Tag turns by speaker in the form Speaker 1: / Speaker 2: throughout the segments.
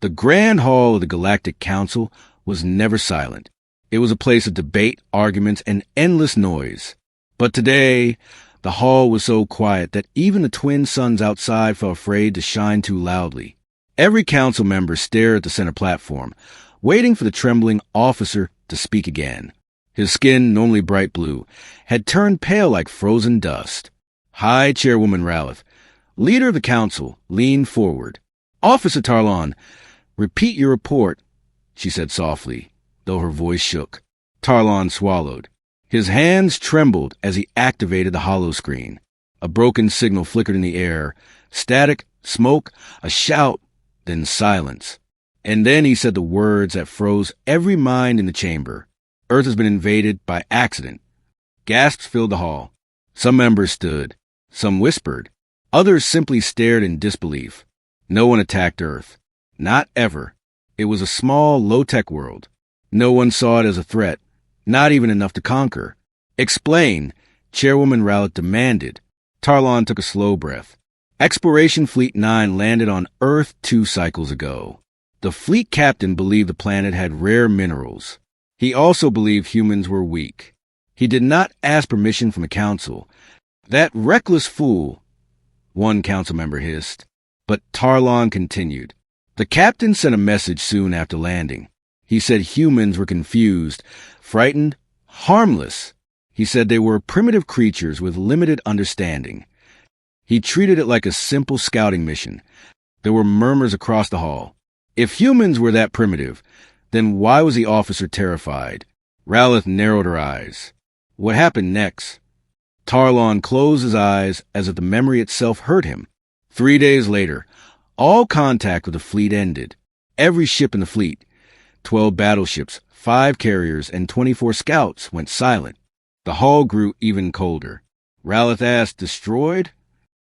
Speaker 1: The Grand Hall of the Galactic Council was never silent. It was a place of debate, arguments, and endless noise. But today, the hall was so quiet that even the twin suns outside felt afraid to shine too loudly. Every council member stared at the center platform, waiting for the trembling officer to speak again. His skin, normally bright blue, had turned pale like frozen dust. High Chairwoman Ralph, leader of the council, leaned forward. "Officer Tarlon, repeat your report," she said softly, though her voice shook. Tarlon swallowed. His hands trembled as he activated the holoscreen. A broken signal flickered in the air. Static, smoke, a shout, then silence. And then he said the words that froze every mind in the chamber. "Earth has been invaded by accident." Gasps filled the hall. Some members stood. Some whispered. Others simply stared in disbelief. No one attacked Earth. Not ever. It was a small, low-tech world. No one saw it as a threat, not even enough to conquer. "Explain," Chairwoman Rowlett demanded. Tarlon took a slow breath. Exploration Fleet 9 landed on Earth 2 cycles ago. The fleet captain believed the planet had rare minerals. He also believed humans were weak. He did not ask permission from the council. "That reckless fool," one council member hissed. But Tarlon continued. "The captain sent a message soon after landing. He said humans were confused, frightened, harmless. He said they were primitive creatures with limited understanding. He treated it like a simple scouting mission." There were murmurs across the hall. If humans were that primitive, then why was the officer terrified? Rowlett narrowed her eyes. What happened next? Tarlon closed his eyes as if the memory itself hurt him. 3 days later, all contact with the fleet ended. Every ship in the fleet, 12 battleships, 5 carriers, and 24 scouts, went silent. The hall grew even colder. Rowlett asked, "Destroyed?"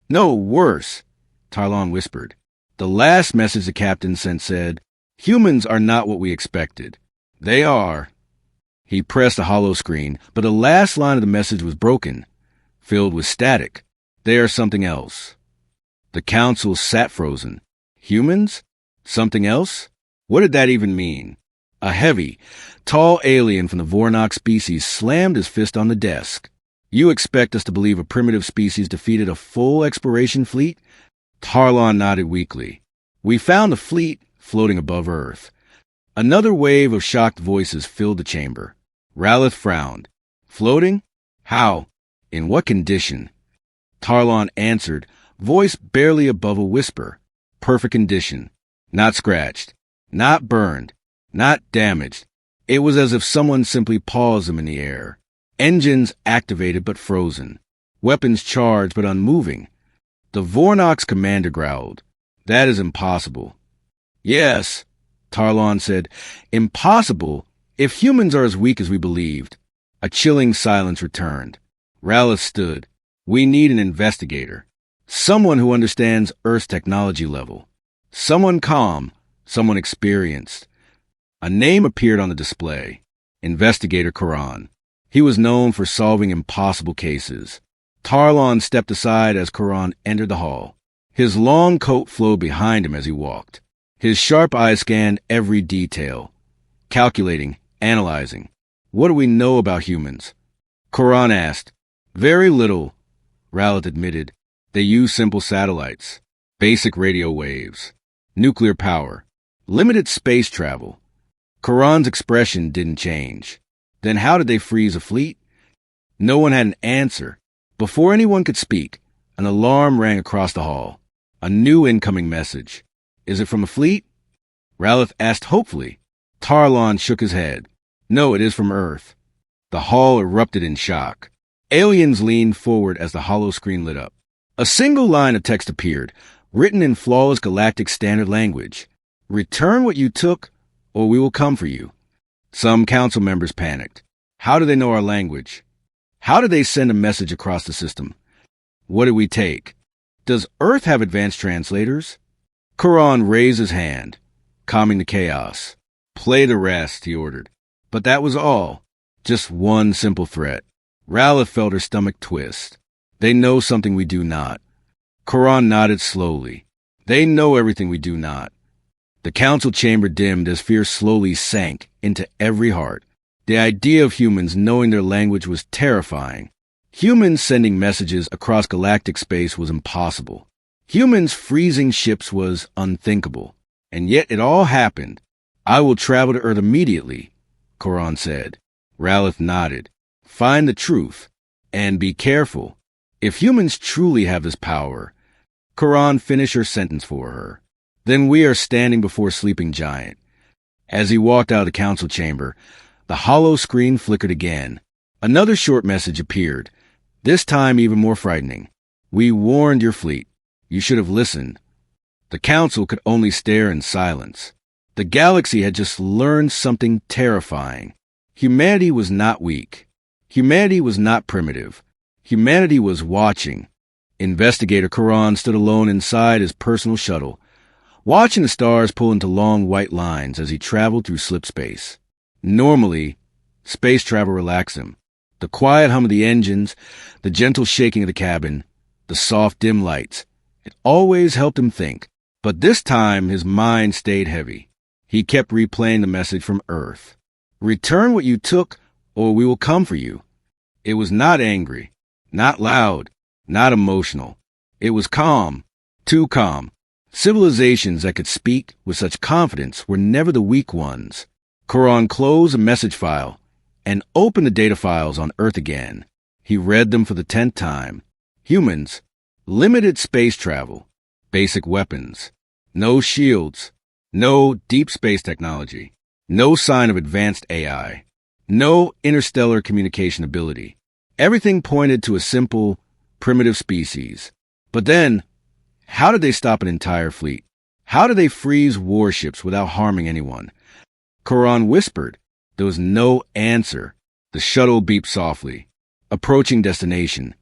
Speaker 1: "No, worse," Tarlon whispered. "The last message the captain sent said, 'Humans are not what we expected. They are.'" He pressed the holoscreen, but the last line of the message was broken, filled with static. "They are something else." The council sat frozen. Humans? Something else? What did that even mean? A heavy, tall alien from the Vornox species slammed his fist on the desk. "You expect us to believe a primitive species defeated a full exploration fleet?" Tarlon nodded weakly. "We found the fleet floating above Earth." Another wave of shocked voices filled the chamber. Rowlett frowned. "Floating? How? In what condition?" Tarlon answered, voice barely above a whisper. "Perfect condition. Not scratched. Not burned. Not damaged. It was as if someone simply paused them in the air. Engines activated but frozen. Weapons charged but unmoving." The Vornox commander growled. "That is impossible." "Yes," Tarlon said. "Impossible if humans are as weak as we believed." A chilling silence returned. Rowlett stood. "We need an investigator. Someone who understands Earth's technology level. Someone calm, someone experienced." A name appeared on the display. Investigator Karan. He was known for solving impossible cases. Tarlon stepped aside as Karan entered the hall. His long coat flowed behind him as he walked. His sharp eyes scanned every detail, calculating, analyzing. "What do we know about humans?" Karan asked. "Very little," Rowlett admitted. "They use simple satellites, basic radio waves, nuclear power, limited space travel." Karan's expression didn't change. "Then how did they freeze a fleet?" No one had an answer. Before anyone could speak, an alarm rang across the hall. A new incoming message. "Is it from a fleet?" Rowlett asked hopefully. Tarlon shook his head. "No, it is from Earth." The hall erupted in shock. Aliens leaned forward as the holoscreen lit up. A single line of text appeared, written in flawless galactic standard language. "Return what you took, or we will come for you." Some council members panicked. How do they know our language? How did they send a message across the system? What did we take? Does Earth have advanced translators? Karan raised his hand, calming the chaos. "Play the rest," he ordered. But that was all. Just one simple threat. Rowlett felt her stomach twist. "They know something we do not." Karan nodded slowly. "They know everything we do not." The council chamber dimmed as fear slowly sank into every heart. The idea of humans knowing their language was terrifying. Humans sending messages across galactic space was impossible. Humans freezing ships was unthinkable. And yet it all happened. "I will travel to Earth immediately," Coron said. Ralph nodded. "Find the truth. And be careful. If humans truly have this power..." Coron finished her sentence for her. "Then we are standing before a sleeping giant." As he walked out of the council chamber, the hollow screen flickered again. Another short message appeared, this time even more frightening. "We warned your fleet. You should have listened." The council could only stare in silence. The galaxy had just learned something terrifying. Humanity was not weak. Humanity was not primitive. Humanity was watching. Investigator Coron stood alone inside his personal shuttle, watching the stars pull into long white lines as he traveled through slip space. Normally, space travel relaxed him. The quiet hum of the engines, the gentle shaking of the cabin, the soft dim lights, it always helped him think. But this time his mind stayed heavy. He kept replaying the message from Earth. "Return what you took, or we will come for you." It was not angry, not loud, not emotional. It was calm, too calm. Civilizations that could speak with such confidence were never the weak ones. Coron closed a message file and opened the data files on Earth again. He read them for the 10th time. Humans, limited space travel, basic weapons, no shields, no deep space technology, no sign of advanced AI, no interstellar communication ability. Everything pointed to a simple, primitive species. But then, how did they stop an entire fleet? How did they freeze warships without harming anyone? Coron whispered. There was no answer. The shuttle beeped softly. Approaching destination.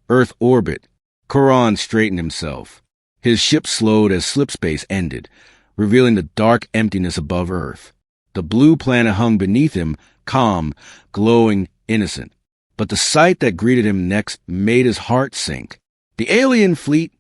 Speaker 1: Earth orbit. Coron straightened himself. His ship slowed as slip space ended, revealing the dark emptiness above Earth. The blue planet hung beneath him, calm, glowing, innocent. But the sight that greeted him next made his heart sink. The alien fleet,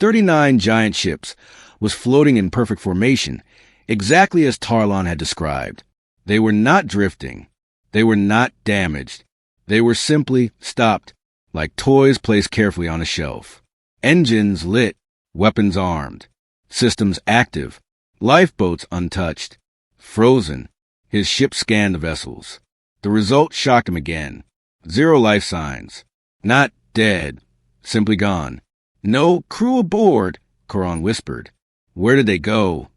Speaker 1: 39 giant ships, was floating in perfect formation, exactly as Tarlon had described. They were not drifting. They were not damaged. They were simply stopped, like toys placed carefully on a shelf. Engines lit, weapons armed, systems active, lifeboats untouched, frozen. His ship scanned the vessels. The result shocked him again. 0 life signs. Not dead, simply gone. "No crew aboard," Coron whispered. "Where did they go?"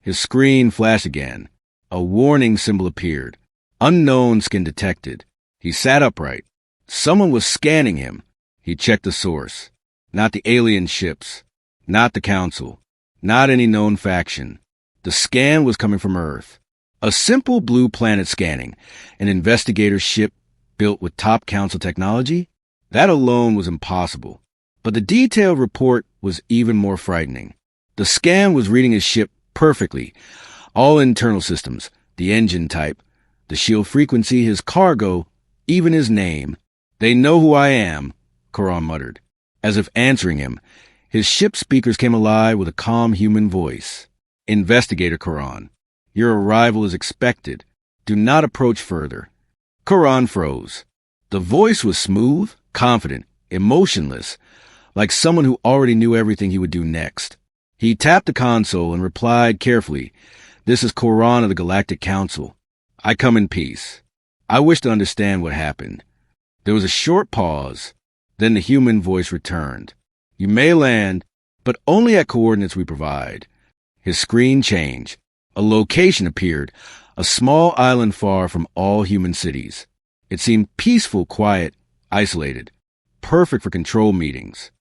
Speaker 1: His screen flashed again. A warning symbol appeared. Unknown skin detected. He sat upright. Someone was scanning him. He checked the source. Not the alien ships. Not the council. Not any known faction. The scan was coming from Earth. A simple blue planet scanning. An investigator's ship built with top council technology? That alone was impossible. But the detailed report was even more frightening. The scan was reading his ship perfectly. All internal systems, the engine type, the shield frequency, his cargo, even his name. "They know who I am," Coron muttered. As if answering him, his ship's speakers came alive with a calm human voice. "Investigator Coron, your arrival is expected. Do not approach further." Coron froze. The voice was smooth, confident, emotionless, like someone who already knew everything he would do next. He tapped the console and replied carefully, "This is Coron of the Galactic Council. I come in peace. I wish to understand what happened." There was a short pause. Then the human voice returned. "You may land, but only at coordinates we provide." His screen changed. A location appeared, a small island far from all human cities. It seemed peaceful, quiet, isolated, perfect for control meetings,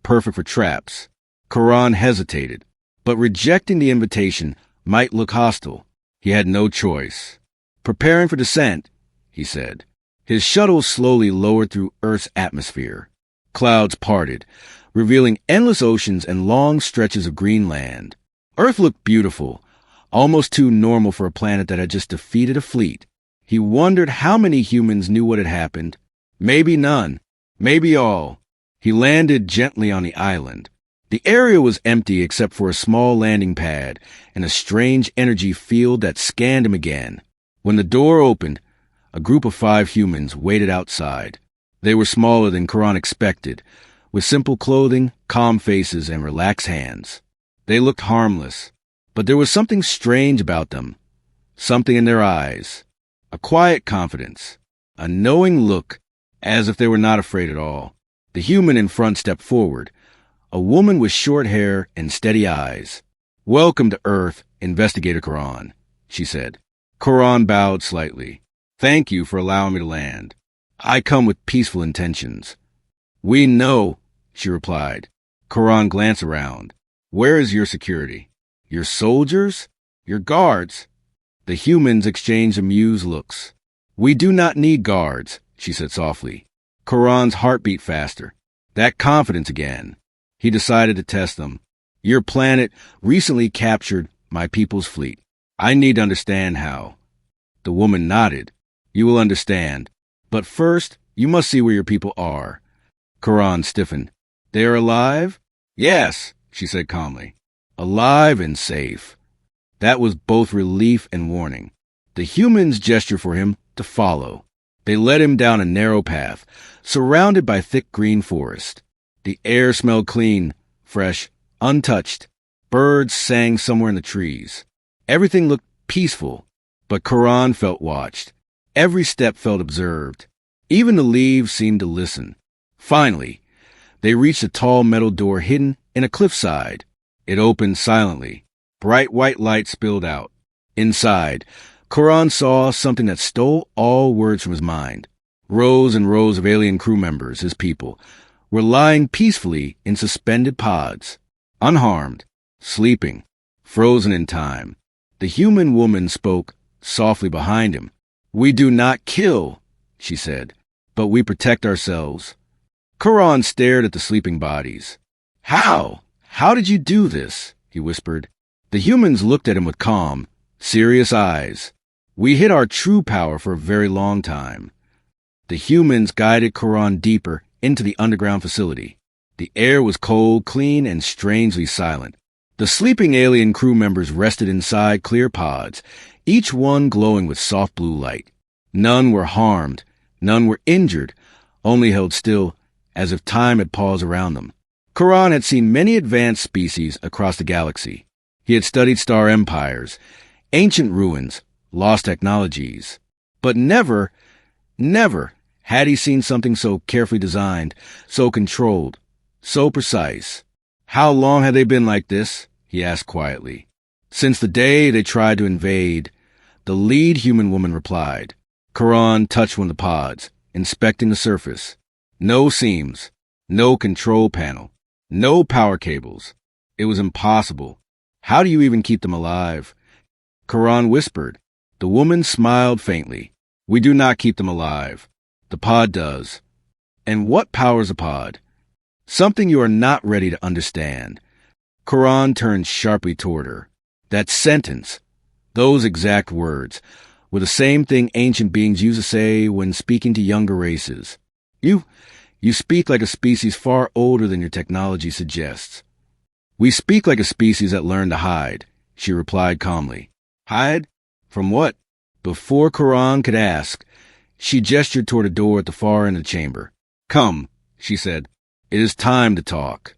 Speaker 1: perfect for traps. Coron hesitated, but rejecting the invitation might look hostile. He had no choice. "Preparing for descent," he said. His shuttle slowly lowered through Earth's atmosphere. Clouds parted, revealing endless oceans and long stretches of green land. Earth looked beautiful, almost too normal for a planet that had just defeated a fleet. He wondered how many humans knew what had happened. Maybe none. Maybe all. He landed gently on the island. The area was empty except for a small landing pad and a strange energy field that scanned him again. When the door opened, a group of 5 humans waited outside. They were smaller than Quran expected, with simple clothing, calm faces, and relaxed hands. They looked harmless, but there was something strange about them, something in their eyes, a quiet confidence, a knowing look, as if they were not afraid at all. The human in front stepped forward, a woman with short hair and steady eyes. "Welcome to Earth, Investigator Quran," she said. Quran bowed slightly. "Thank you for allowing me to land. I come with peaceful intentions." "We know," she replied. Quran glanced around. "Where is your security? Your soldiers? Your guards?" The humans exchanged amused looks. "We do not need guards," she said softly. Quran's heart beat faster. That confidence again. He decided to test them. "Your planet recently captured my people's fleet. I need to understand how." The woman nodded. "You will understand. But first, you must see where your people are." Quran stiffened. "They are alive?" "Yes," she said calmly. "Alive and safe." That was both relief and warning. The humans gestured for him to follow. They led him down a narrow path, surrounded by thick green forest. The air smelled clean, fresh, untouched. Birds sang somewhere in the trees. Everything looked peaceful, but Quran felt watched. Every step felt observed. Even the leaves seemed to listen. Finally, they reached a tall metal door hidden in a cliffside. It opened silently. Bright white light spilled out. Inside, Quran saw something that stole all words from his mind. Rows and rows of alien crew members, his people, were lying peacefully in suspended pods, unharmed, sleeping, frozen in time. The human woman spoke softly behind him. "We do not kill," she said, "but we protect ourselves." Quran stared at the sleeping bodies. "How? How did you do this?" he whispered. The humans looked at him with calm, serious eyes. "We hid our true power for a very long time." The humans guided Quran deeper into the underground facility. The air was cold, clean, and strangely silent. The sleeping alien crew members rested inside clear pods, each one glowing with soft blue light. None were harmed, none were injured, only held still, as if time had paused around them. Quran had seen many advanced species across the galaxy. He had studied star empires, ancient ruins, lost technologies. But never had he seen something so carefully designed, so controlled, so precise. "How long had they been like this?" he asked quietly. "Since the day they tried to invade," the lead human woman replied. Quran touched one of the pods, inspecting the surface. No seams, no control panel, no power cables. It was impossible. "How do you even keep them alive?" Quran whispered. The woman smiled faintly. "We do not keep them alive. The pod does." "And what powers a pod?" "Something you are not ready to understand." Quran turned sharply toward her. That sentence, those exact words, were the same thing ancient beings used to say when speaking to younger races. You speak like a species far older than your technology suggests." "We speak like a species that learned to hide," she replied calmly. "Hide? From what?" Before Quran could ask, she gestured toward a door at the far end of the chamber. "Come," she said. "It is time to talk."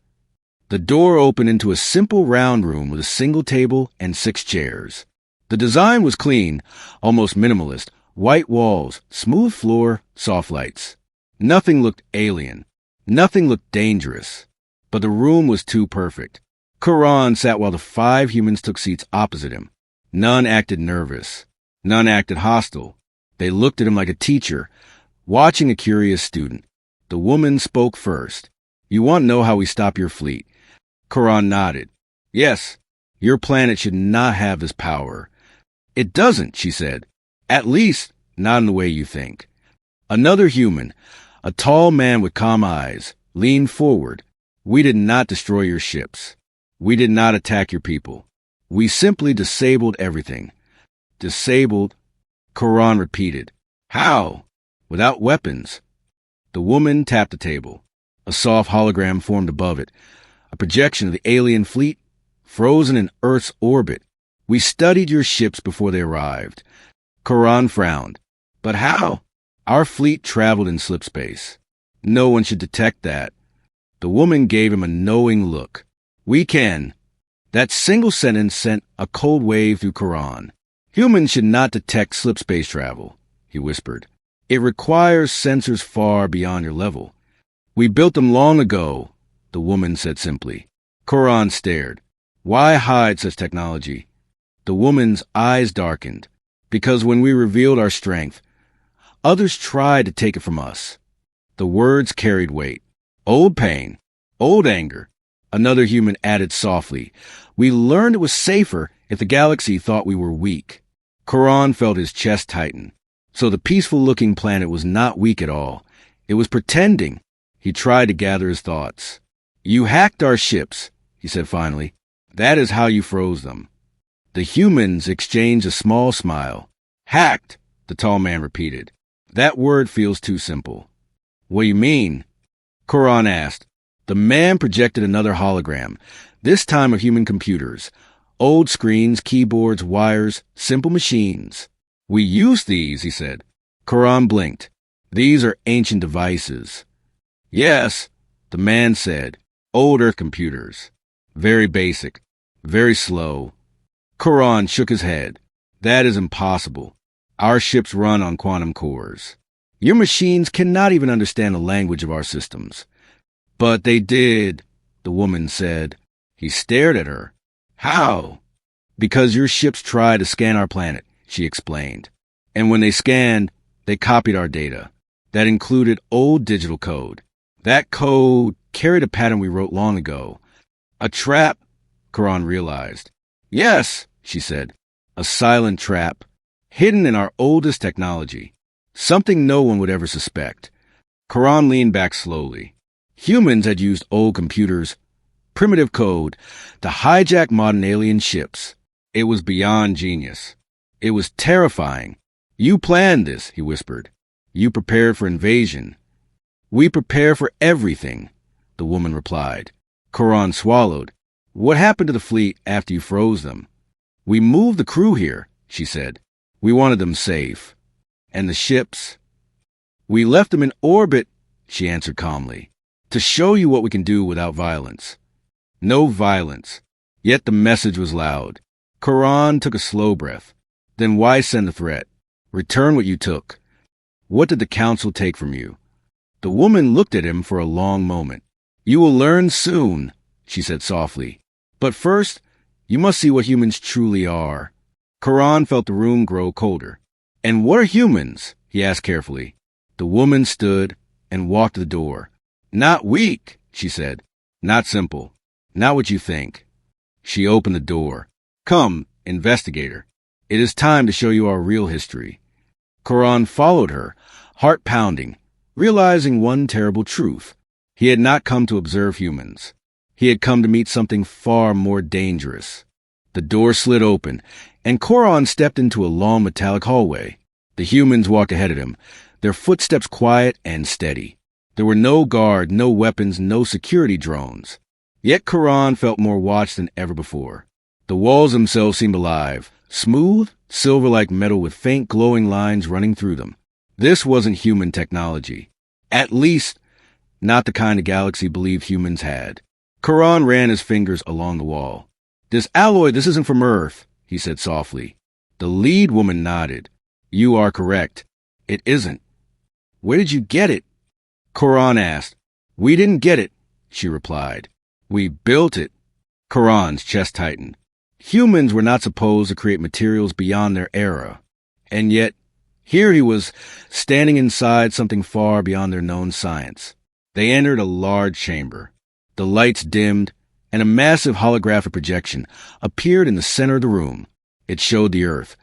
Speaker 1: The door opened into a simple round room with a single table and 6 chairs. The design was clean, almost minimalist. White walls, smooth floor, soft lights. Nothing looked alien. Nothing looked dangerous. But the room was too perfect. Quran sat while the 5 humans took seats opposite him. None acted nervous. None acted hostile. They looked at him like a teacher, watching a curious student. The woman spoke first. "You want to know how we stop your fleet?" Quran nodded. "Yes, your planet should not have this power." "It doesn't," she said. "At least, not in the way you think." Another human, a tall man with calm eyes, leaned forward. "We did not destroy your ships. We did not attack your people. We simply disabled everything." "Disabled?" Quran repeated. "How?" "Without weapons." The woman tapped the table. A soft hologram formed above it, a projection of the alien fleet, frozen in Earth's orbit. We studied your ships before they arrived. Quran frowned. But how? Our fleet traveled in slipspace. No one should detect that. The woman gave him a knowing look. We can. That single sentence sent a cold wave through Quran. Humans should not detect slipspace travel, he whispered. It requires sensors far beyond your level. We built them long ago, the woman said simply. Quran stared. Why hide such technology? The woman's eyes darkened. Because when we revealed our strength, others tried to take it from us. The words carried weight. Old pain, old anger. Another human added softly. We learned it was safer if the galaxy thought we were weak. Quran felt his chest tighten. So the peaceful-looking planet was not weak at all. It was pretending. He tried to gather his thoughts. You hacked our ships, he said finally. That is how you froze them. The humans exchanged a small smile. Hacked, the tall man repeated. That word feels too simple. What do you mean? Quran asked. The man projected another hologram, this time of human computers. Old screens, keyboards, wires, simple machines. We use these, he said. Quran blinked. These are ancient devices. Yes, the man said. Old Earth computers. Very basic. Very slow. Quran shook his head. That is impossible. Our ships run on quantum cores. Your machines cannot even understand the language of our systems. But they did, the woman said. He stared at her. How? Because your ships tried to scan our planet, she explained. And when they scanned, they copied our data. That included old digital code. That code carried a pattern we wrote long ago. A trap, Quran realized. Yes, she said. A silent trap, hidden in our oldest technology. Something no one would ever suspect. Quran leaned back slowly. Humans had used old computers, primitive code, to hijack modern alien ships. It was beyond genius. It was terrifying. You planned this, he whispered. You prepared for invasion. We prepare for everything, the woman replied. Quran swallowed. What happened to the fleet after you froze them? We moved the crew here, she said. We wanted them safe. And the ships? We left them in orbit, she answered calmly, to show you what we can do without violence. No violence. Yet the message was loud. Quran took a slow breath. Then why send the threat? Return what you took. What did the council take from you? The woman looked at him for a long moment. You will learn soon, she said softly. But first, you must see what humans truly are. Quran felt the room grow colder. And what are humans? He asked carefully. The woman stood and walked to the door. Not weak, she said. Not simple. Not what you think. She opened the door. Come, investigator. It is time to show you our real history. Quran followed her, heart pounding, realizing one terrible truth. He had not come to observe humans. He had come to meet something far more dangerous. The door slid open, and Quran stepped into a long metallic hallway. The humans walked ahead of him, their footsteps quiet and steady. There were no guard, no weapons, no security drones. Yet Quran felt more watched than ever before. The walls themselves seemed alive, smooth, silver-like metal with faint glowing lines running through them. This wasn't human technology. At least, not the kind the galaxy believed humans had. Quran ran his fingers along the wall. This alloy, this isn't from Earth, he said softly. The lead woman nodded. You are correct. It isn't. Where did you get it? Quran asked. We didn't get it, she replied. We built it. Quran's chest tightened. Humans were not supposed to create materials beyond their era. And yet, here he was, standing inside something far beyond their known science. They entered a large chamber. The lights dimmed, and a massive holographic projection appeared in the center of the room. It showed the Earth,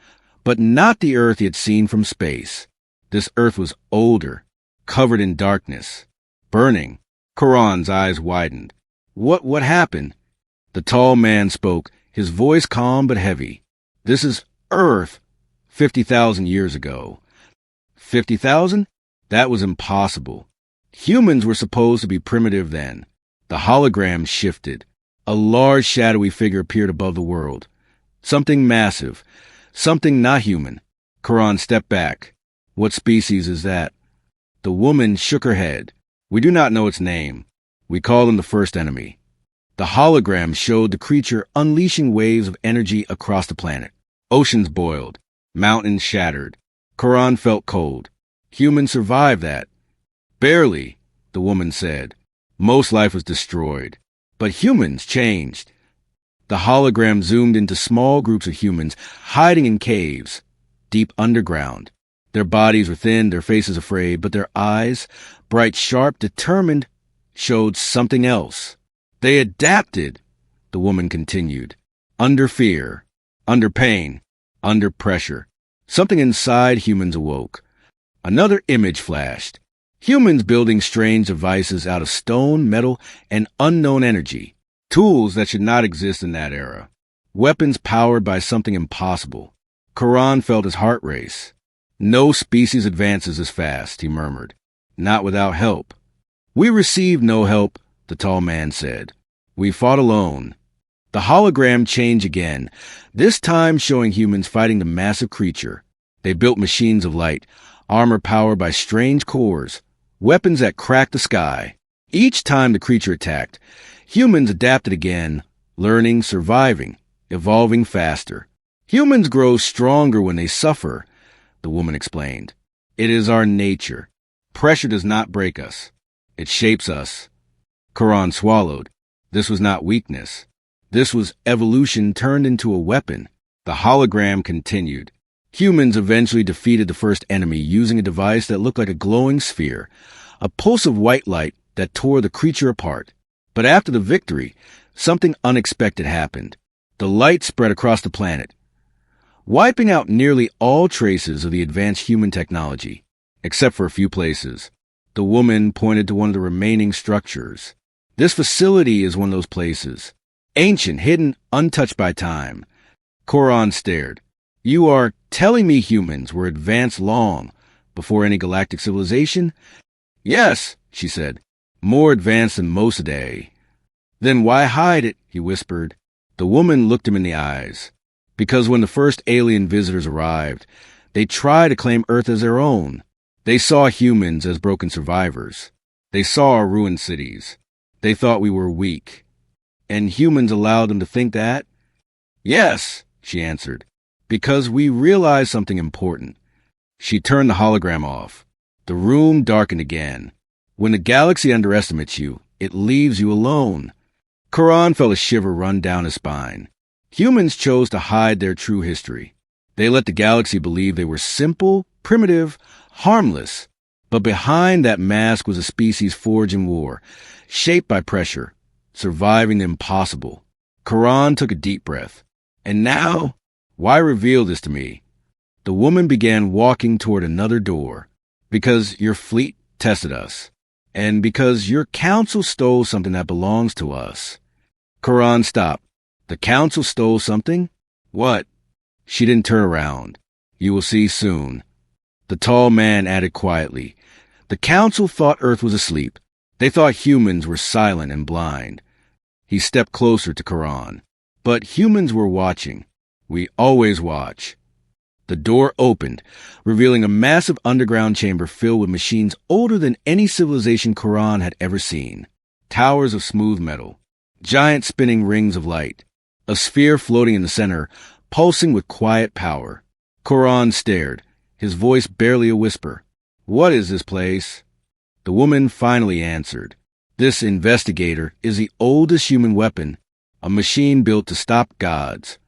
Speaker 1: but not the Earth he had seen from space. This Earth was older, covered in darkness, burning. Quran's eyes widened. What happened? The tall man spoke, his voice calm but heavy. This is Earth, 50,000 years ago. 50,000? That was impossible. Humans were supposed to be primitive then. The hologram shifted. A large shadowy figure appeared above the world. Something massive. Something not human. Quran stepped back. What species is that? The woman shook her head. We do not know its name. We call them the first enemy. The hologram showed the creature unleashing waves of energy across the planet. Oceans boiled. Mountains shattered. Quran felt cold. Humans survived that. Barely, the woman said. Most life was destroyed. But humans changed. The hologram zoomed into small groups of humans hiding in caves, deep underground. Their bodies were thin, their faces afraid, but their eyes, bright, sharp, determined, showed something else. They adapted, the woman continued. Under fear, under pain, under pressure. Something inside humans awoke. Another image flashed. Humans building strange devices out of stone, metal, and unknown energy. Tools that should not exist in that era. Weapons powered by something impossible. Quran felt his heart race. No species advances as fast, he murmured. Not without help. We received no help, the tall man said. We fought alone. The hologram changed again, this time showing humans fighting the massive creature. They built machines of light, armor powered by strange cores, weapons that cracked the sky. Each time the creature attacked, humans adapted again, learning, surviving, evolving faster. Humans grow stronger when they suffer, the woman explained. It is our nature. Pressure does not break us. It shapes us. Quran swallowed. This was not weakness. This was evolution turned into a weapon. The hologram continued. Humans eventually defeated the first enemy using a device that looked like a glowing sphere, a pulse of white light that tore the creature apart. But after the victory, something unexpected happened. The light spread across the planet, wiping out nearly all traces of the advanced human technology, except for a few places. The woman pointed to one of the remaining structures. This facility is one of those places. Ancient, hidden, untouched by time. Quran stared. You are telling me humans were advanced long before any galactic civilization? Yes, she said. More advanced than most today. Then why hide it? He whispered. The woman looked him in the eyes. Because when the first alien visitors arrived, they tried to claim Earth as their own. They saw humans as broken survivors. They saw our ruined cities. They thought we were weak. And humans allowed them to think that? Yes, she answered. Because we realized something important. She turned the hologram off. The room darkened again. When the galaxy underestimates you, it leaves you alone. Quran felt a shiver run down his spine. Humans chose to hide their true history. They let the galaxy believe they were simple, primitive, harmless. But behind that mask was a species forged in war, shaped by pressure, surviving the impossible. Quran took a deep breath. And now, why reveal this to me? The woman began walking toward another door. Because your fleet tested us. And because your council stole something that belongs to us. Quran stopped. The council stole something? What? She didn't turn around. You will see soon. The tall man added quietly. The council thought Earth was asleep. They thought humans were silent and blind. He stepped closer to Quran. But humans were watching. We always watch. The door opened, revealing a massive underground chamber filled with machines older than any civilization Quran had ever seen. Towers of smooth metal. Giant spinning rings of light. A sphere floating in the center, pulsing with quiet power. Quran stared, his voice barely a whisper. What is this place? The woman finally answered. This investigator is the oldest human weapon, a machine built to stop gods.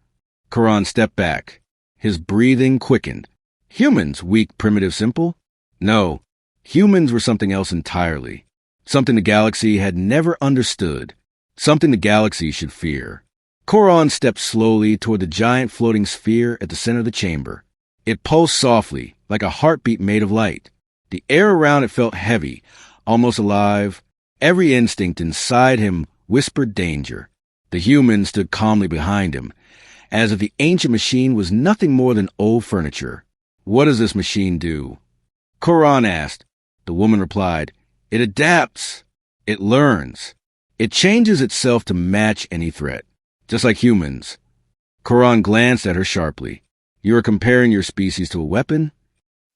Speaker 1: Quran stepped back. His breathing quickened. Humans, weak, primitive, simple? No, humans were something else entirely. Something the galaxy had never understood. Something the galaxy should fear. Quran stepped slowly toward the giant floating sphere at the center of the chamber. It pulsed softly, like a heartbeat made of light. The air around it felt heavy, almost alive. Every instinct inside him whispered danger. The human stood calmly behind him, as if the ancient machine was nothing more than old furniture. What does this machine do? Quran asked. The woman replied, It adapts. It learns. It changes itself to match any threat, just like humans. Quran glanced at her sharply. You are comparing your species to a weapon?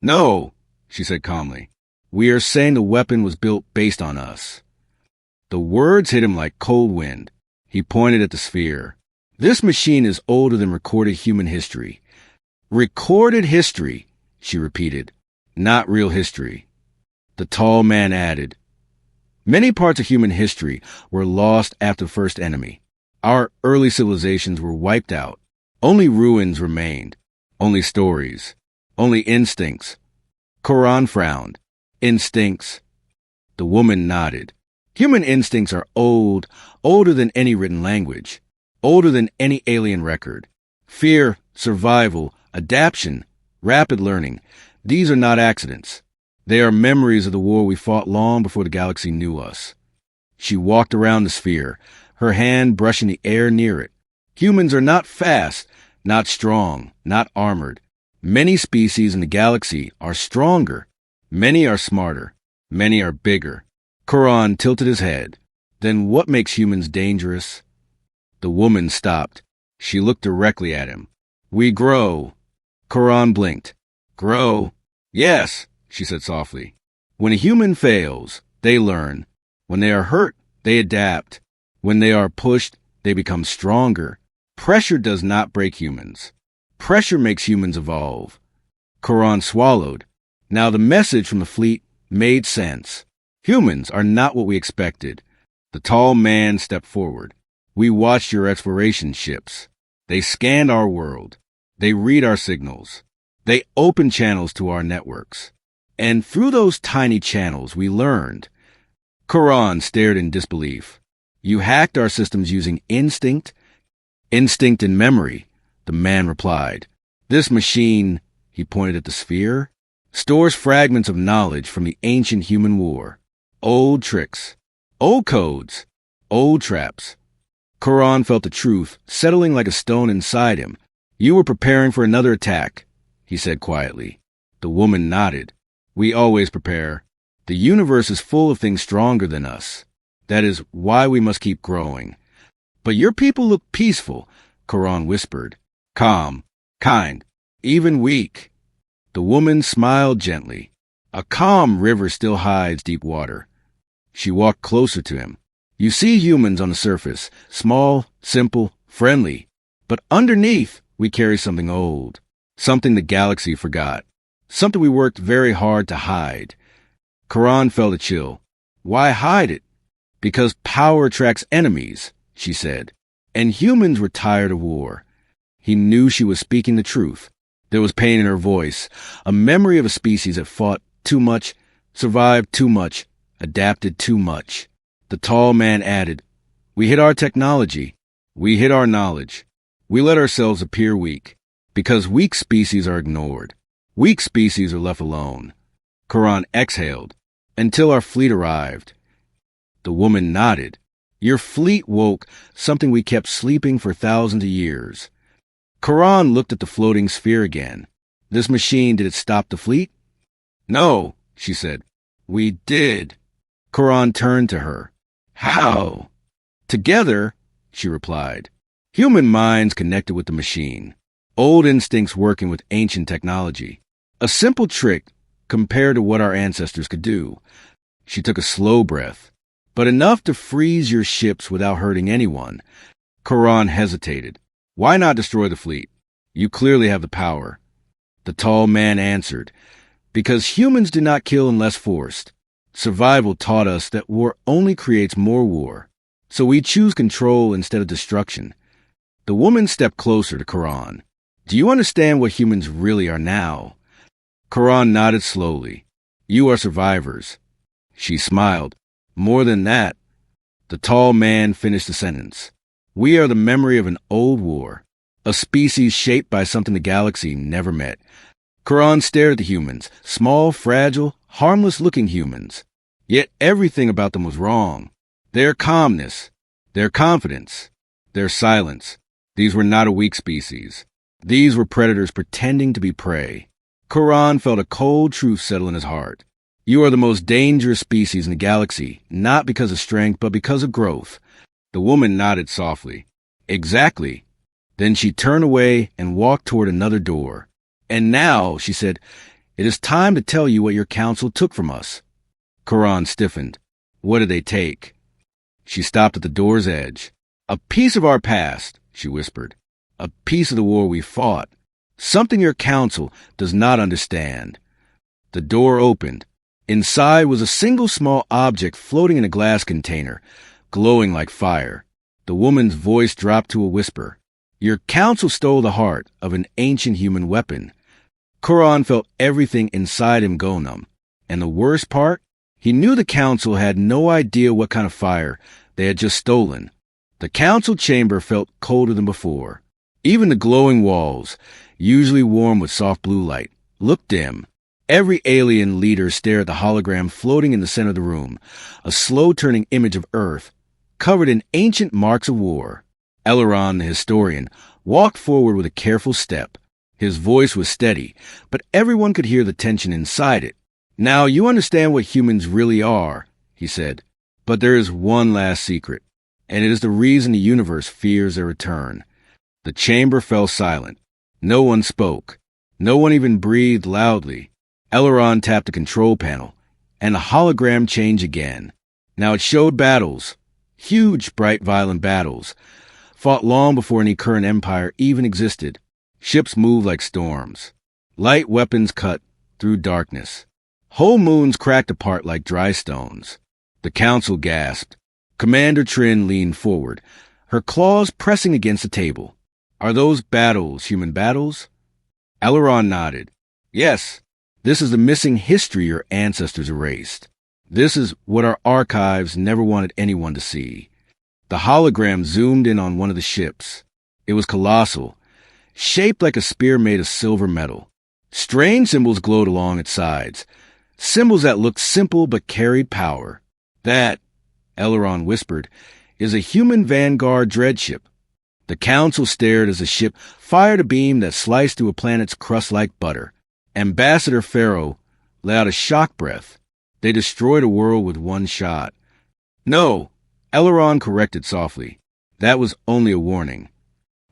Speaker 1: No, she said calmly. We are saying the weapon was built based on us. The words hit him like cold wind. He pointed at the sphere. This machine is older than recorded human history. Recorded history, she repeated, not real history. The tall man added, many parts of human history were lost after the first enemy. Our early civilizations were wiped out. Only ruins remained. Only stories. Only instincts. Quran frowned. Instincts. The woman nodded. Human instincts are old, older than any written language, older than any alien record. Fear, survival, adaptation, rapid learning, these are not accidents. They are memories of the war we fought long before the galaxy knew us. She walked around the sphere, her hand brushing the air near it. Humans are not fast, not strong, not armored. Many species in the galaxy are stronger. Many are smarter. Many are bigger. Quran tilted his head. Then what makes humans dangerous? The woman stopped. She looked directly at him. We grow. Quran blinked. Grow? Yes, she said softly. When a human fails, they learn. When they are hurt, they adapt. When they are pushed, they become stronger. Pressure does not break humans. Pressure makes humans evolve. Quran swallowed. Now the message from the fleet made sense. Humans are not what we expected. The tall man stepped forward. We watched your exploration ships. They scanned our world. They read our signals. They opened channels to our networks. And through those tiny channels, we learned. Quran stared in disbelief. You hacked our systems using instinct? Instinct and memory, the man replied. This machine, he pointed at the sphere, stores fragments of knowledge from the ancient human war. Old tricks, old codes, old traps. Quran felt the truth settling like a stone inside him. You were preparing for another attack, he said quietly. The woman nodded. We always prepare. The universe is full of things stronger than us. That is why we must keep growing. But your people look peaceful, Quran whispered. Calm, kind, even weak. The woman smiled gently. A calm river still hides deep water. She walked closer to him. You see humans on the surface, small, simple, friendly. But underneath, we carry something old, something the galaxy forgot, something we worked very hard to hide. Quran felt a chill. Why hide it? Because power attracts enemies, she said. And humans were tired of war. He knew she was speaking the truth. There was pain in her voice, a memory of a species that fought too much, survived too much, adapted too much. The tall man added, we hid our technology. We hid our knowledge. We let ourselves appear weak, because weak species are ignored. Weak species are left alone. Quran exhaled, until our fleet arrived. The woman nodded. Your fleet woke something we kept sleeping for thousands of years. Quran looked at the floating sphere again. This machine, did it stop the fleet? No, she said. We did. Quran turned to her. How? Together, she replied. Human minds connected with the machine. Old instincts working with ancient technology. A simple trick compared to what our ancestors could do. She took a slow breath, but enough to freeze your ships without hurting anyone. Quran hesitated. Why not destroy the fleet? You clearly have the power. The tall man answered, because humans do not kill unless forced. Survival taught us that war only creates more war, so we choose control instead of destruction. The woman stepped closer to Quran. Do you understand what humans really are now? Quran nodded slowly. You are survivors. She smiled. More than that. The tall man finished the sentence. We are the memory of an old war, a species shaped by something the galaxy never met. Quran stared at the humans, small, fragile, harmless-looking humans. Yet everything about them was wrong. Their calmness, their confidence, their silence. These were not a weak species. These were predators pretending to be prey. Quran felt a cold truth settle in his heart. You are the most dangerous species in the galaxy, not because of strength, but because of growth. The woman nodded softly. Exactly. Then she turned away and walked toward another door. And now, she said, it is time to tell you what your council took from us. Quran stiffened. What did they take? She stopped at the door's edge. A piece of our past, she whispered. A piece of the war we fought. Something your council does not understand. The door opened. Inside was a single small object floating in a glass container, glowing like fire. The woman's voice dropped to a whisper. Your council stole the heart of an ancient human weapon. Quran felt everything inside him go numb. And the worst part? He knew the council had no idea what kind of fire they had just stolen. The council chamber felt colder than before. Even the glowing walls, usually warm with soft blue light, looked dim. Every alien leader stared at the hologram floating in the center of the room, a slow-turning image of Earth, covered in ancient marks of war. Eleron, the historian, walked forward with a careful step. His voice was steady, but everyone could hear the tension inside it. Now you understand what humans really are, he said. But there is one last secret, and it is the reason the universe fears their return. The chamber fell silent. No one spoke. No one even breathed loudly. Eleron tapped the control panel, and the hologram changed again. Now it showed battles, huge, bright, violent battles, fought long before any current empire even existed. Ships moved like storms. Light weapons cut through darkness. Whole moons cracked apart like dry stones. The council gasped. Commander Trin leaned forward, her claws pressing against the table. Are those battles human battles? Eleron nodded. Yes. This is the missing history your ancestors erased. This is what our archives never wanted anyone to see. The hologram zoomed in on one of the ships. It was colossal, shaped like a spear made of silver metal. Strange symbols glowed along its sides, symbols that looked simple but carried power. That, Eleron whispered, is a human vanguard dreadship. The council stared as the ship fired a beam that sliced through a planet's crust like butter. Ambassador Pharaoh let out a shock breath. They destroyed a world with one shot. No, Eleron corrected softly. That was only a warning.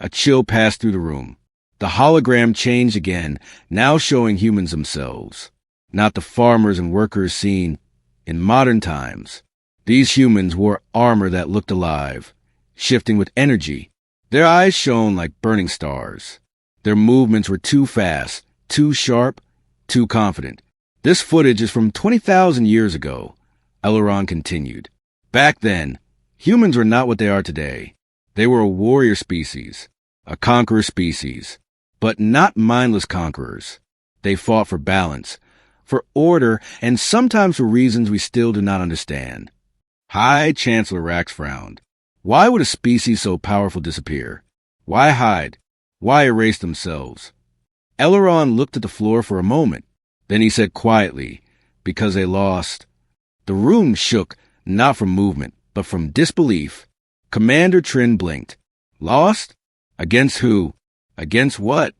Speaker 1: A chill passed through the room. The hologram changed again, now showing humans themselves, not the farmers and workers seen in modern times. These humans wore armor that looked alive, shifting with energy. Their eyes shone like burning stars. Their movements were too fast, too sharp, too confident. This footage is from 20,000 years ago, Eleron continued. Back then, humans were not what they are today. They were a warrior species, a conqueror species, but not mindless conquerors. They fought for balance, for order, and sometimes for reasons we still do not understand. High Chancellor Rax frowned. Why would a species so powerful disappear? Why hide? Why erase themselves? Eleron looked at the floor for a moment. Then he said quietly, because they lost. The room shook, not from movement, but from disbelief. Commander Trin blinked. Lost? Against who? Against what?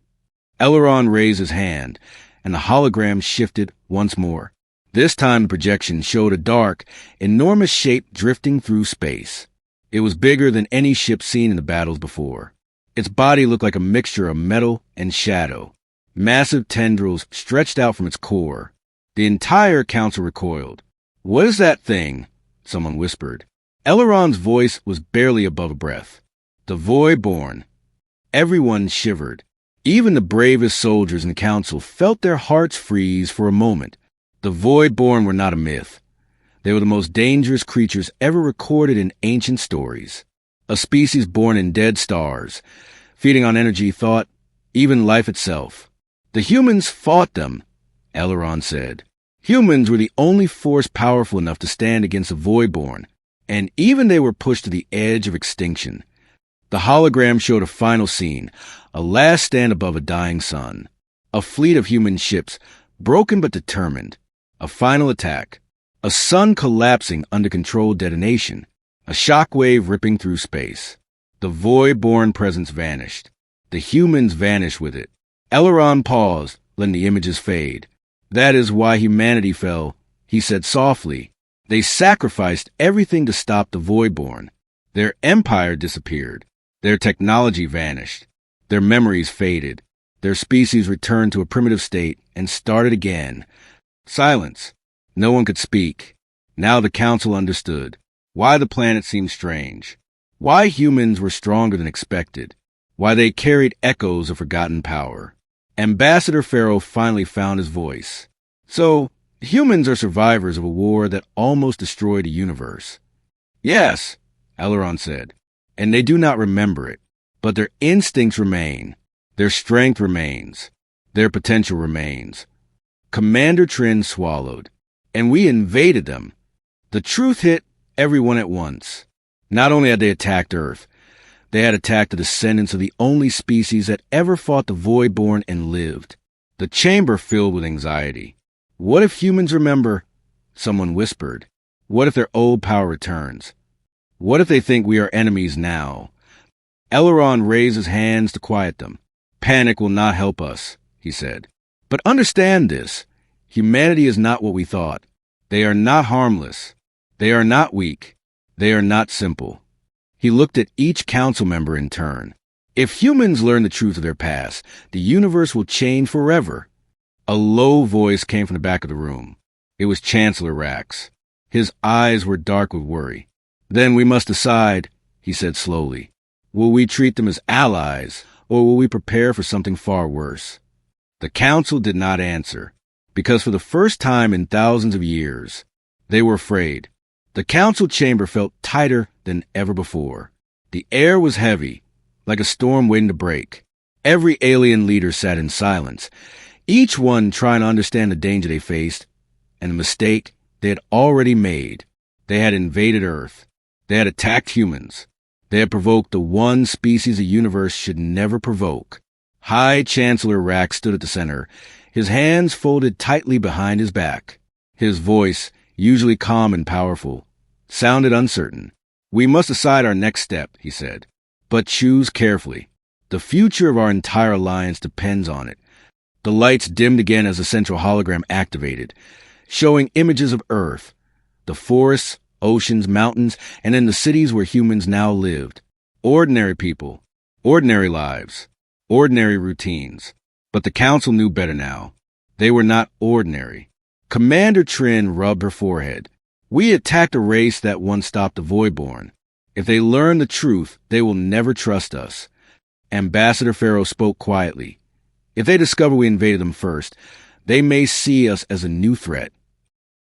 Speaker 1: Eleron raised his hand, and the hologram shifted once more. This time the projection showed a dark, enormous shape drifting through space. It was bigger than any ship seen in the battles before. Its body looked like a mixture of metal and shadow. Massive tendrils stretched out from its core. The entire council recoiled. What is that thing? Someone whispered. Eleron's voice was barely above a breath. The Voidborn. Everyone shivered. Even the bravest soldiers in the council felt their hearts freeze for a moment. The Voidborn were not a myth. They were the most dangerous creatures ever recorded in ancient stories. A species born in dead stars, feeding on energy, thought, even life itself. The humans fought them, Eleron said. Humans were the only force powerful enough to stand against the Voidborn, and even they were pushed to the edge of extinction. The hologram showed a final scene, a last stand above a dying sun. A fleet of human ships, broken but determined. A final attack. A sun collapsing under controlled detonation. A shockwave ripping through space. The Voidborn presence vanished. The humans vanished with it. Eleron paused, letting the images fade. That is why humanity fell he said softly. They sacrificed everything to stop the Voidborn. Their empire disappeared. Their technology vanished. Their memories faded. Their species returned to a primitive state and started again. Silence. No one could speak. Now the council understood why the planet seemed strange, why humans were stronger than expected, why they carried echoes of forgotten power. Ambassador Pharaoh finally found his voice. So, humans are survivors of a war that almost destroyed a universe. Yes, Elrond said, and they do not remember it, but their instincts remain, their strength remains, their potential remains. Commander Trin swallowed, and we invaded them. The truth hit everyone at once. Not only had they attacked Earth, they had attacked the descendants of the only species that ever fought the Voidborn and lived. The chamber filled with anxiety. What if humans remember? Someone whispered. What if their old power returns? What if they think we are enemies now? Elrond raised his hands to quiet them. Panic will not help us, he said. But understand this. Humanity is not what we thought. They are not harmless. They are not weak. They are not simple. He looked at each council member in turn. If humans learn the truth of their past, the universe will change forever. A low voice came from the back of the room. It was Chancellor Rax. His eyes were dark with worry. Then we must decide, he said slowly. Will we treat them as allies, or will we prepare for something far worse? The council did not answer, because for the first time in thousands of years, they were afraid. The council chamber felt tighter than ever before. The air was heavy, like a storm waiting to break. Every alien leader sat in silence, each one trying to understand the danger they faced and the mistake they had already made. They had invaded Earth. They had attacked humans. They had provoked the one species the universe should never provoke. High Chancellor Rax stood at the center, his hands folded tightly behind his back. His voice, usually calm and powerful, sounded uncertain. We must decide our next step, he said, but choose carefully. The future of our entire alliance depends on it. The lights dimmed again as the central hologram activated, showing images of Earth, the forests, oceans, mountains, and then the cities where humans now lived. Ordinary people, ordinary lives, ordinary routines. But the council knew better now. They were not ordinary. Commander Trin rubbed her forehead. We attacked a race that once stopped the Voidborn. If they learn the truth, they will never trust us. Ambassador Pharaoh spoke quietly. If they discover we invaded them first, they may see us as a new threat.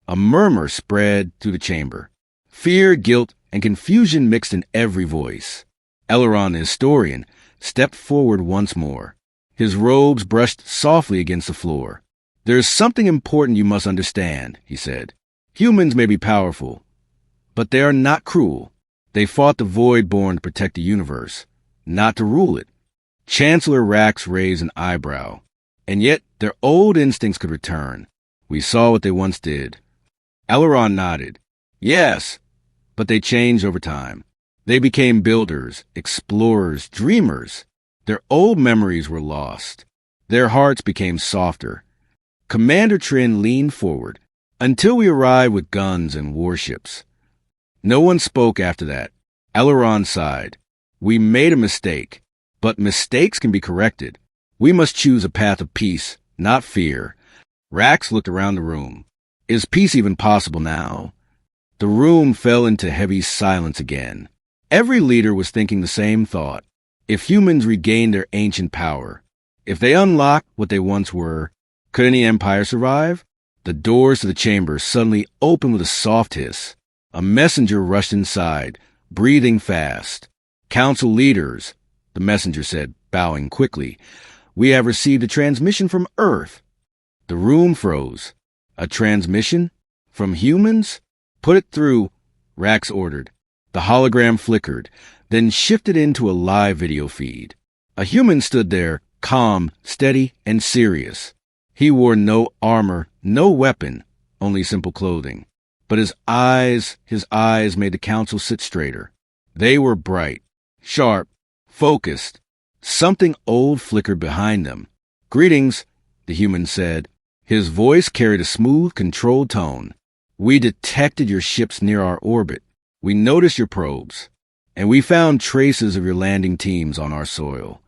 Speaker 1: A murmur spread through the chamber. Fear, guilt, and confusion mixed in every voice. Elrond, the historian, stepped forward once more. His robes brushed softly against the floor. There is something important you must understand, he said. Humans may be powerful, but they are not cruel. They fought the Voidborn to protect the universe, not to rule it. Chancellor Rax raised an eyebrow. And yet their old instincts could return. We saw what they once did. Elrond nodded. Yes, but they changed over time. They became builders, explorers, dreamers. Their old memories were lost. Their hearts became softer. Commander Trin leaned forward, until we arrived with guns and warships. No one spoke after that. Elrond sighed. We made a mistake, but mistakes can be corrected. We must choose a path of peace, not fear. Rax looked around the room. Is peace even possible now? The room fell into heavy silence again. Every leader was thinking the same thought. If humans regained their ancient power, if they unlocked what they once were, could any empire survive? The doors to the chamber suddenly opened with a soft hiss. A messenger rushed inside, breathing fast. Council leaders, the messenger said, bowing quickly. We have received a transmission from Earth. The room froze. A transmission? From humans? Put it through, Rax ordered. The hologram flickered, then shifted into a live video feed. A human stood there, calm, steady, and serious. He wore no armor, no weapon, only simple clothing. But his eyes made the council sit straighter. They were bright, sharp, focused. Something old flickered behind them. Greetings, the human said. His voice carried a smooth, controlled tone. We detected your ships near our orbit. We noticed your probes. And we found traces of your landing teams on our soil.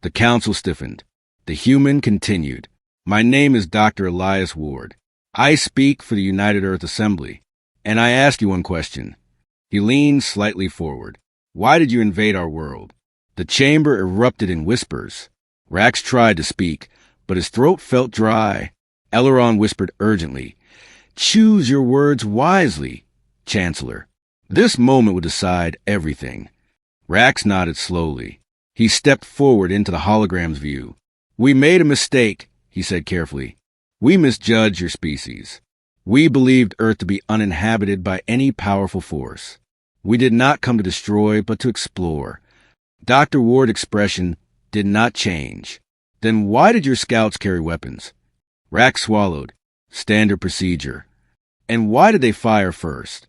Speaker 1: The council stiffened. The human continued. My name is Dr. Elias Ward. I speak for the United Earth Assembly. And I ask you one question. He leaned slightly forward. Why did you invade our world? The chamber erupted in whispers. Rax tried to speak, but his throat felt dry. Eleron whispered urgently. Choose your words wisely, Chancellor. This moment would decide everything. Rax nodded slowly. He stepped forward into the hologram's view. We made a mistake, he said carefully. We misjudged your species. We believed Earth to be uninhabited by any powerful force. We did not come to destroy, but to explore. Dr. Ward's expression did not change. Then why did your scouts carry weapons? Rax swallowed. Standard procedure. And why did they fire first?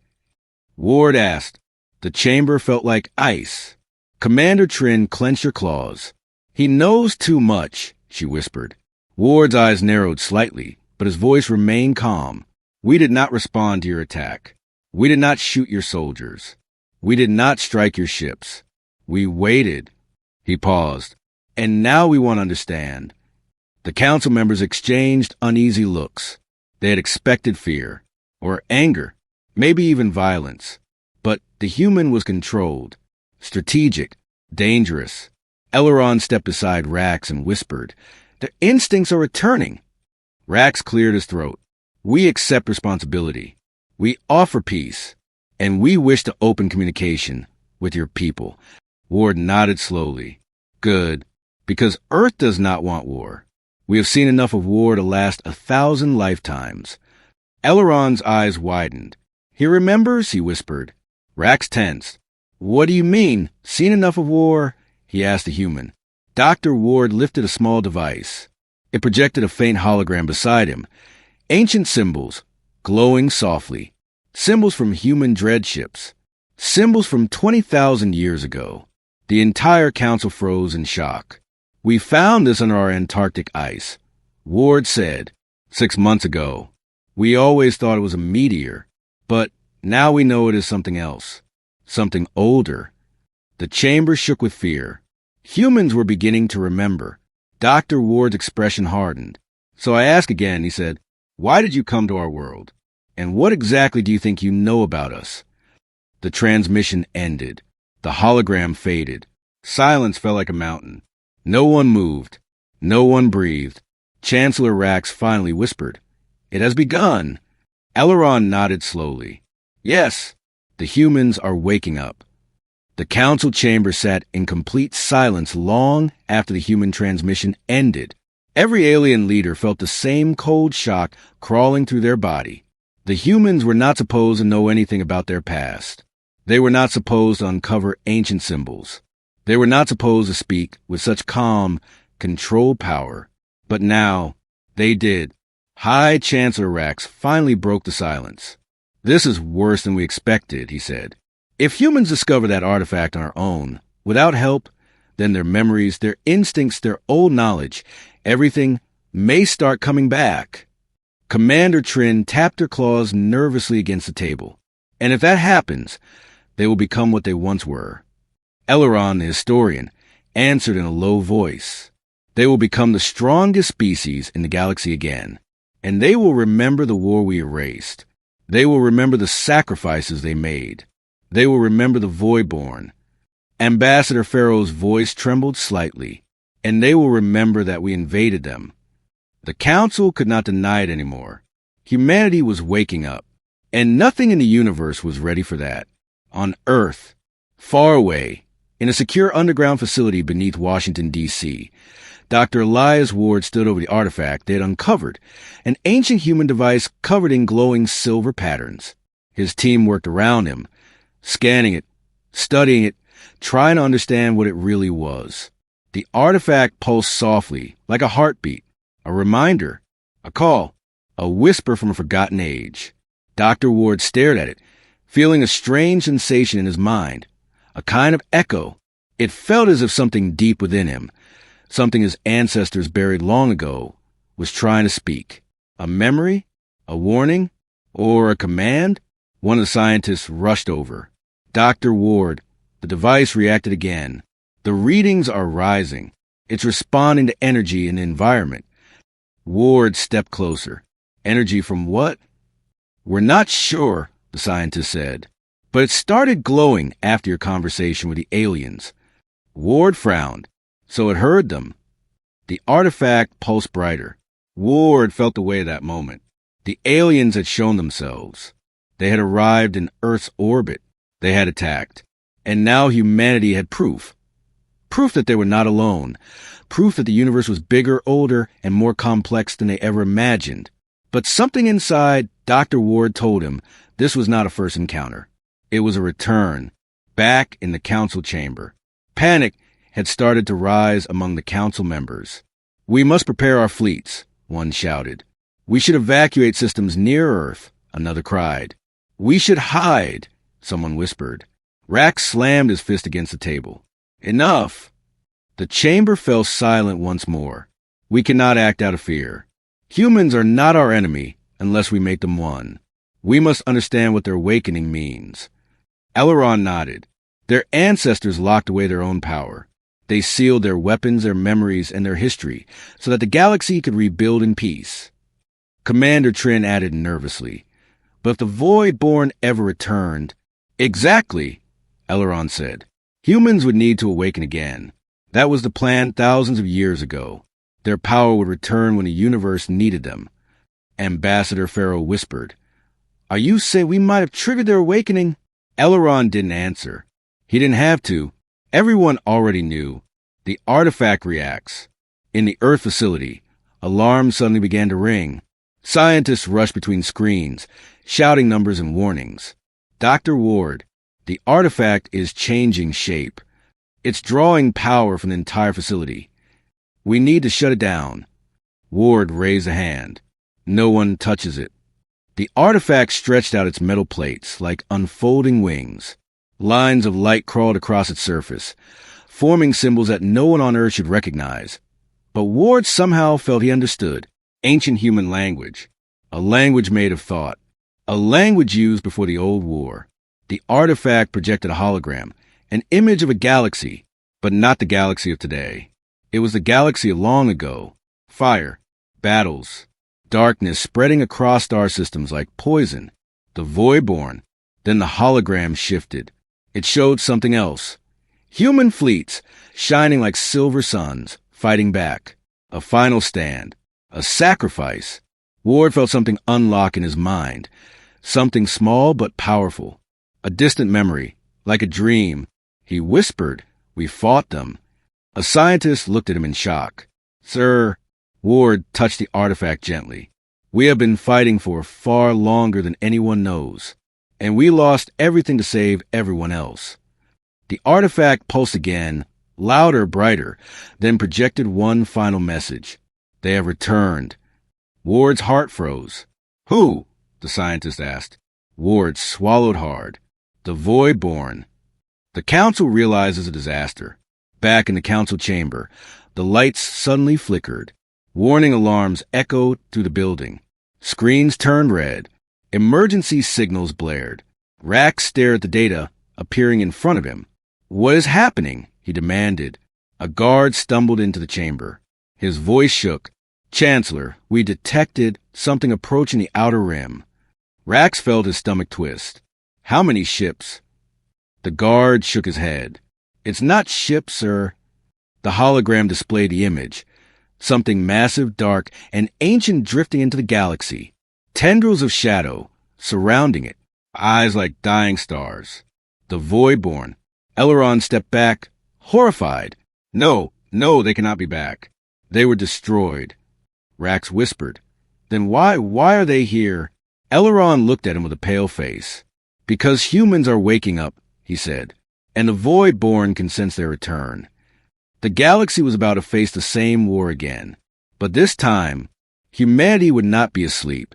Speaker 1: Ward asked. The chamber felt like ice. Commander Trin clenched her claws. He knows too much, she whispered. Ward's eyes narrowed slightly, but his voice remained calm. We did not respond to your attack. We did not shoot your soldiers. We did not strike your ships. We waited. He paused. And now we want to understand. The council members exchanged uneasy looks. They had expected fear, or anger, maybe even violence. But the human was controlled, strategic, dangerous. Eleron stepped beside Rax and whispered, Their instincts are returning. Rax cleared his throat. We accept responsibility. We offer peace. And we wish to open communication with your people. Ward nodded slowly. Good, because Earth does not want war. We have seen enough of war to last 1,000 lifetimes. Eleron's eyes widened. He remembers, he whispered. Rax tensed. What do you mean, seen enough of war? He asked the human. Dr. Ward lifted a small device. It projected a faint hologram beside him. Ancient symbols, glowing softly. Symbols from human dread ships. Symbols from 20,000 years ago. The entire council froze in shock. We found this under our Antarctic ice. Ward said, 6 months ago. We always thought it was a meteor, but now we know it is something else. Something older. The chamber shook with fear. Humans were beginning to remember. Dr. Ward's expression hardened. So I ask again, he said, why did you come to our world? And what exactly do you think you know about us? The transmission ended. The hologram faded. Silence fell like a mountain. No one moved. No one breathed. Chancellor Rax finally whispered, It has begun. Eleron nodded slowly. Yes, the humans are waking up. The council chamber sat in complete silence long after the human transmission ended. Every alien leader felt the same cold shock crawling through their body. The humans were not supposed to know anything about their past. They were not supposed to uncover ancient symbols. They were not supposed to speak with such calm, controlled power. But now, they did. High Chancellor Rax finally broke the silence. This is worse than we expected, he said. If humans discover that artifact on our own, without help, then their memories, their instincts, their old knowledge, everything may start coming back. Commander Trin tapped her claws nervously against the table. And if that happens, they will become what they once were. Eleron, the historian, answered in a low voice. They will become the strongest species in the galaxy again. And they will remember the war we erased. They will remember the sacrifices they made. They will remember the Voidborn. Ambassador Pharaoh's voice trembled slightly. And they will remember that we invaded them. The council could not deny it anymore. Humanity was waking up. And nothing in the universe was ready for that. On Earth, far away, in a secure underground facility beneath Washington, D.C., Dr. Elias Ward stood over the artifact they had uncovered, an ancient human device covered in glowing silver patterns. His team worked around him, scanning it, studying it, trying to understand what it really was. The artifact pulsed softly, like a heartbeat, a reminder, a call, a whisper from a forgotten age. Dr. Ward stared at it, feeling a strange sensation in his mind, a kind of echo. It felt as if something deep within him, something his ancestors buried long ago, was trying to speak. A memory? A warning? Or a command? One of the scientists rushed over. Dr. Ward, the device reacted again. The readings are rising. It's responding to energy in the environment. Ward stepped closer. Energy from what? We're not sure, the scientist said. But it started glowing after your conversation with the aliens. Ward frowned. So it heard them. The artifact pulsed brighter. Ward felt the weight of that moment. The aliens had shown themselves. They had arrived in Earth's orbit. They had attacked. And now humanity had proof. Proof that they were not alone. Proof that the universe was bigger, older, and more complex than they ever imagined. But something inside Dr. Ward told him this was not a first encounter. It was a return, back in the council chamber. Panic had started to rise among the council members. We must prepare our fleets, one shouted. We should evacuate systems near Earth, another cried. We should hide, someone whispered. Rax slammed his fist against the table. Enough! The chamber fell silent once more. We cannot act out of fear. Humans are not our enemy unless we make them one. We must understand what their awakening means. Elrond nodded. Their ancestors locked away their own power. They sealed their weapons, their memories, and their history so that the galaxy could rebuild in peace. Commander Trin added nervously. But if the Voidborn ever returned... Exactly, Elrond said. Humans would need to awaken again. That was the plan thousands of years ago. Their power would return when the universe needed them. Ambassador Pharaoh whispered. Are you saying we might have triggered their awakening? Elrond didn't answer. He didn't have to. Everyone already knew. The artifact reacts. In the Earth facility, alarms suddenly began to ring. Scientists rushed between screens, shouting numbers and warnings. Dr. Ward, the artifact is changing shape. It's drawing power from the entire facility. We need to shut it down. Ward raised a hand. No one touches it. The artifact stretched out its metal plates like unfolding wings. Lines of light crawled across its surface, forming symbols that no one on Earth should recognize. But Ward somehow felt he understood. Ancient human language. A language made of thought. A language used before the old war. The artifact projected a hologram, an image of a galaxy, but not the galaxy of today. It was the galaxy of long ago. Fire, battles, darkness spreading across star systems like poison. The Voidborn. Then the hologram shifted. It showed something else. Human fleets, shining like silver suns, fighting back. A final stand. A sacrifice. Ward felt something unlock in his mind. Something small but powerful. A distant memory, like a dream. He whispered, "We fought them." A scientist looked at him in shock. "Sir," Ward touched the artifact gently. "We have been fighting for far longer than anyone knows. And we lost everything to save everyone else." The artifact pulsed again, louder, brighter, then projected one final message. They have returned. Ward's heart froze. Who? The scientist asked. Ward swallowed hard. The Voidborn. The council realizes a disaster. Back in the council chamber, the lights suddenly flickered. Warning alarms echoed through the building. Screens turned red. Emergency signals blared. Rax stared at the data appearing in front of him. "What is happening?" he demanded. A guard stumbled into the chamber. His voice shook. "Chancellor, we detected something approaching the outer rim." Rax felt his stomach twist. "How many ships?" The guard shook his head. "It's not ships, sir." The hologram displayed the image. Something massive, dark, and ancient drifting into the galaxy. Tendrils of shadow surrounding it. Eyes like dying stars. The Voidborn. Elrond stepped back, horrified. No, they cannot be back. They were destroyed." Rax whispered. "Then why are they here?" Elrond looked at him with a pale face. "Because humans are waking up," he said, "and the Voidborn can sense their return." The galaxy was about to face the same war again. But this time, humanity would not be asleep.